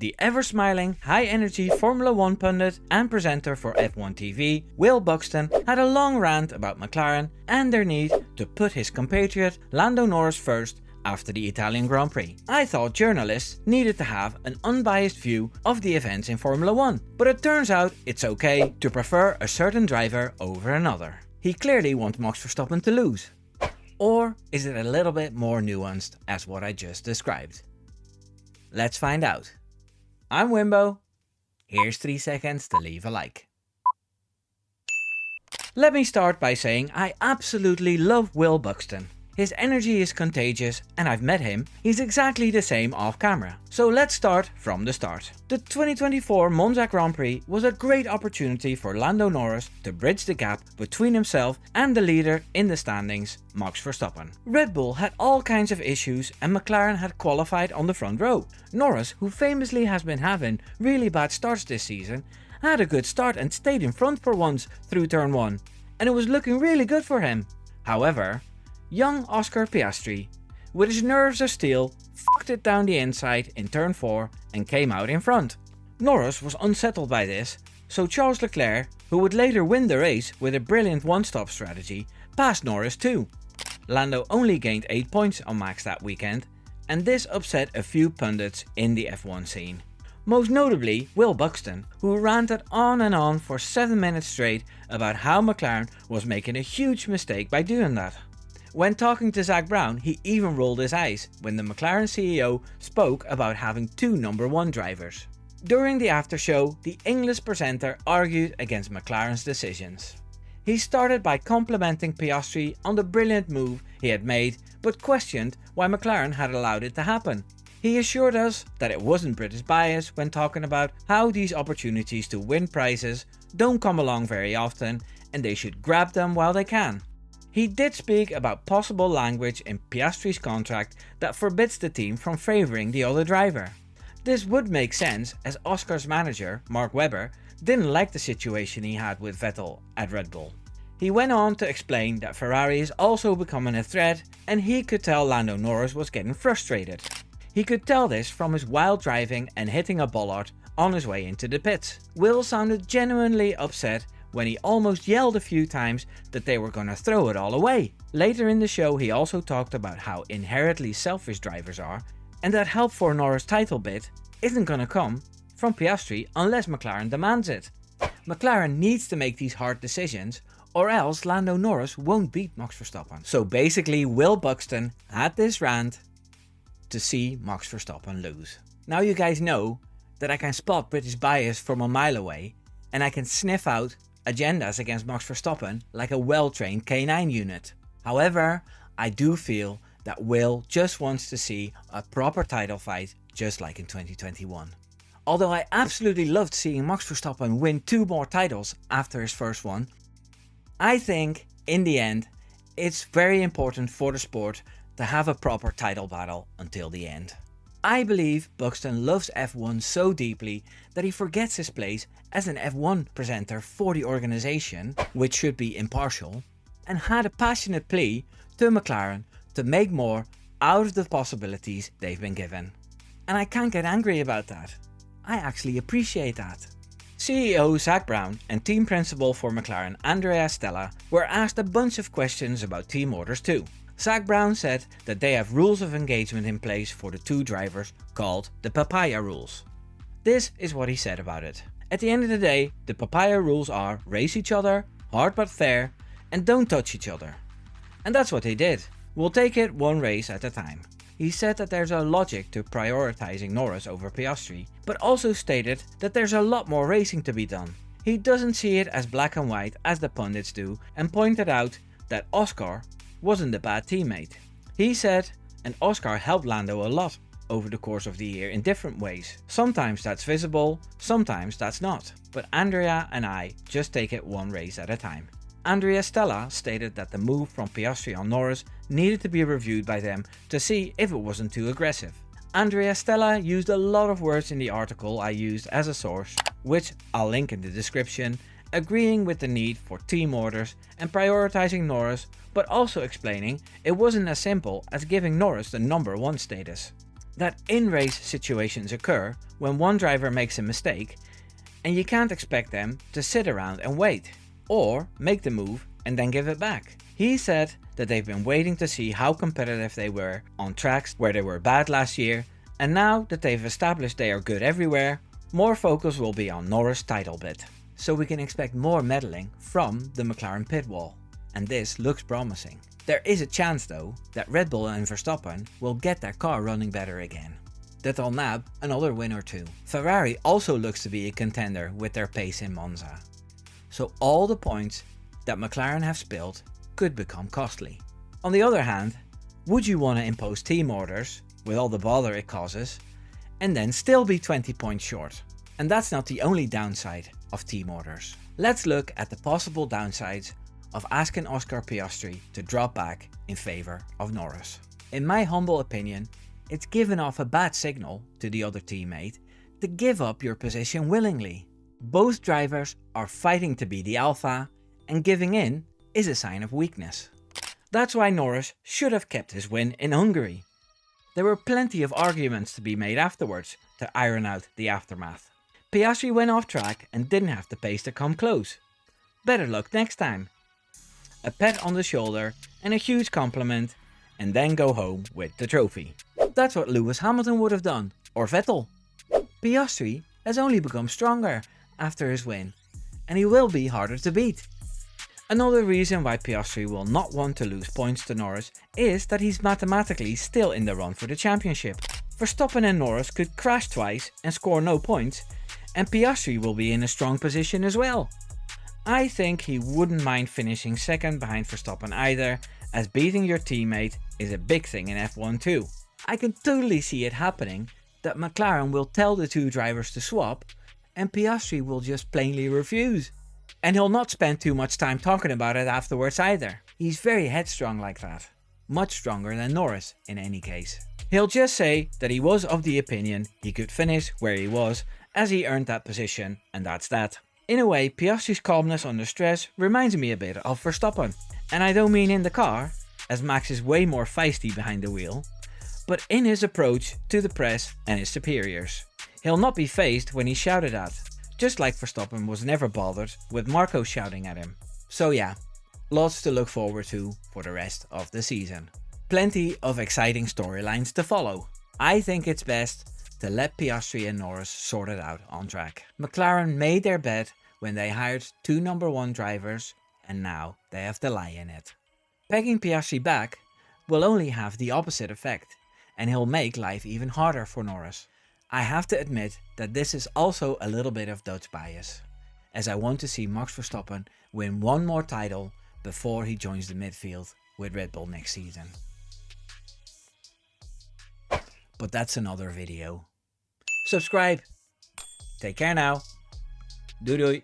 the ever-smiling, high-energy Formula 1 pundit and presenter for F1 TV, Will Buxton, had a long rant about McLaren and their need to put his compatriot Lando Norris first after the Italian Grand Prix. I thought journalists needed to have an unbiased view of the events in Formula 1, but it turns out it's okay to prefer a certain driver over another. He clearly wants Max Verstappen to lose. Or is it a little bit more nuanced as what I just described? Let's find out. I'm Wimbo. Here's 3 seconds to leave a like. Let me start by saying I absolutely love Will Buxton. His energy is contagious and I've met him. He's exactly the same off camera. So let's start from the start. The 2024 Monza Grand Prix was a great opportunity for Lando Norris to bridge the gap between himself and the leader in the standings, Max Verstappen. Red Bull had all kinds of issues and McLaren had qualified on the front row. Norris, who famously has been having really bad starts this season, had a good start and stayed in front for once through turn 1, and it was looking really good for him. However, young Oscar Piastri, with his nerves of steel, fucked it down the inside in turn 4 and came out in front. Norris was unsettled by this, so Charles Leclerc, who would later win the race with a brilliant one-stop strategy, passed Norris too. Lando only gained 8 points on Max that weekend, and this upset a few pundits in the F1 scene. Most notably Will Buxton, who ranted on and on for 7 minutes straight about how McLaren was making a huge mistake by doing that. When talking to Zak Brown, he even rolled his eyes when the McLaren CEO spoke about having 2 number 1 drivers. During the after show, the English presenter argued against McLaren's decisions. He started by complimenting Piastri on the brilliant move he had made, but questioned why McLaren had allowed it to happen. He assured us that it wasn't British bias when talking about how these opportunities to win prizes don't come along very often and they should grab them while they can. He did speak about possible language in Piastri's contract that forbids the team from favouring the other driver. This would make sense as Oscar's manager, Mark Webber, didn't like the situation he had with Vettel at Red Bull. He went on to explain that Ferrari is also becoming a threat and he could tell Lando Norris was getting frustrated. He could tell this from his wild driving and hitting a bollard on his way into the pits. Will sounded genuinely upset when he almost yelled a few times that they were gonna throw it all away. Later in the show he also talked about how inherently selfish drivers are and that help for Norris' title bid isn't gonna come from Piastri unless McLaren demands it. McLaren needs to make these hard decisions or else Lando Norris won't beat Max Verstappen. So basically Will Buxton had this rant to see Max Verstappen lose. Now you guys know that I can spot British bias from a mile away and I can sniff out agendas against Max Verstappen like a well-trained K9 unit. However, I do feel that Will just wants to see a proper title fight just like in 2021. Although I absolutely loved seeing Max Verstappen win 2 more titles after his first one, I think in the end it's very important for the sport to have a proper title battle until the end. I believe Buxton loves F1 so deeply that he forgets his place as an F1 presenter for the organisation, which should be impartial, and had a passionate plea to McLaren to make more out of the possibilities they've been given. And I can't get angry about that. I actually appreciate that. CEO Zak Brown and team principal for McLaren Andrea Stella were asked a bunch of questions about team orders too. Zak Brown said that they have rules of engagement in place for the 2 drivers called the Papaya rules. This is what he said about it. At the end of the day, the Papaya rules are race each other, hard but fair, and don't touch each other. And that's what they did. We'll take it 1 race at a time. He said that there's a logic to prioritizing Norris over Piastri, but also stated that there's a lot more racing to be done. He doesn't see it as black and white as the pundits do and pointed out that Oscar wasn't a bad teammate. He said, and Oscar helped Lando a lot over the course of the year in different ways. Sometimes that's visible, sometimes that's not. But Andrea and I just take it 1 race at a time. Andrea Stella stated that the move from Piastri on Norris needed to be reviewed by them to see if it wasn't too aggressive. Andrea Stella used a lot of words in the article I used as a source, which I'll link in the description, agreeing with the need for team orders and prioritizing Norris, but also explaining it wasn't as simple as giving Norris the number 1 status. that in-race situations occur when one driver makes a mistake and you can't expect them to sit around and wait, or make the move and then give it back. He said that they've been waiting to see how competitive they were on tracks where they were bad last year, and now that they've established they are good everywhere, more focus will be on Norris' title bid. So we can expect more meddling from the McLaren pit wall, and this looks promising. There is a chance though that Red Bull and Verstappen will get their car running better again. That they'll nab another win or two. Ferrari also looks to be a contender with their pace in Monza. So all the points that McLaren have spilled could become costly. On the other hand, would you want to impose team orders with all the bother it causes and then still be 20 points short? And that's not the only downside of team orders. Let's look at the possible downsides of asking Oscar Piastri to drop back in favor of Norris. In my humble opinion, it's given off a bad signal to the other teammate to give up your position willingly. Both drivers are fighting to be the alpha, and giving in is a sign of weakness. That's why Norris should have kept his win in Hungary. There were plenty of arguments to be made afterwards to iron out the aftermath. Piastri went off track and didn't have the pace to come close. Better luck next time. A pat on the shoulder and a huge compliment, and then go home with the trophy. That's what Lewis Hamilton would have done, or Vettel. Piastri has only become stronger after his win, and he will be harder to beat. Another reason why Piastri will not want to lose points to Norris is that he's mathematically still in the run for the championship. Verstappen and Norris could crash twice and score no points, and Piastri will be in a strong position as well. I think he wouldn't mind finishing second behind Verstappen either, as beating your teammate is a big thing in F1 too. I can totally see it happening that McLaren will tell the two drivers to swap and Piastri will just plainly refuse. And he'll not spend too much time talking about it afterwards either. He's very headstrong like that. Much stronger than Norris in any case. He'll just say that he was of the opinion he could finish where he was as he earned that position, and that's that. In a way, Piastri's calmness under stress reminds me a bit of Verstappen. And I don't mean in the car, as Max is way more feisty behind the wheel, but in his approach to the press and his superiors. He'll not be fazed when he's shouted at, just like Verstappen was never bothered with Marco shouting at him. So yeah, lots to look forward to for the rest of the season. Plenty of exciting storylines to follow. I think it's best to let Piastri and Norris sort it out on track. McLaren made their bet when they hired two number one drivers, and now they have to lie in it. Pegging Piastri back will only have the opposite effect, and he'll make life even harder for Norris. I have to admit that this is also a little bit of Dutch bias, as I want to see Max Verstappen win one more title before he joins the midfield with Red Bull next season. But that's another video. Subscribe. Take care now. Doei doei.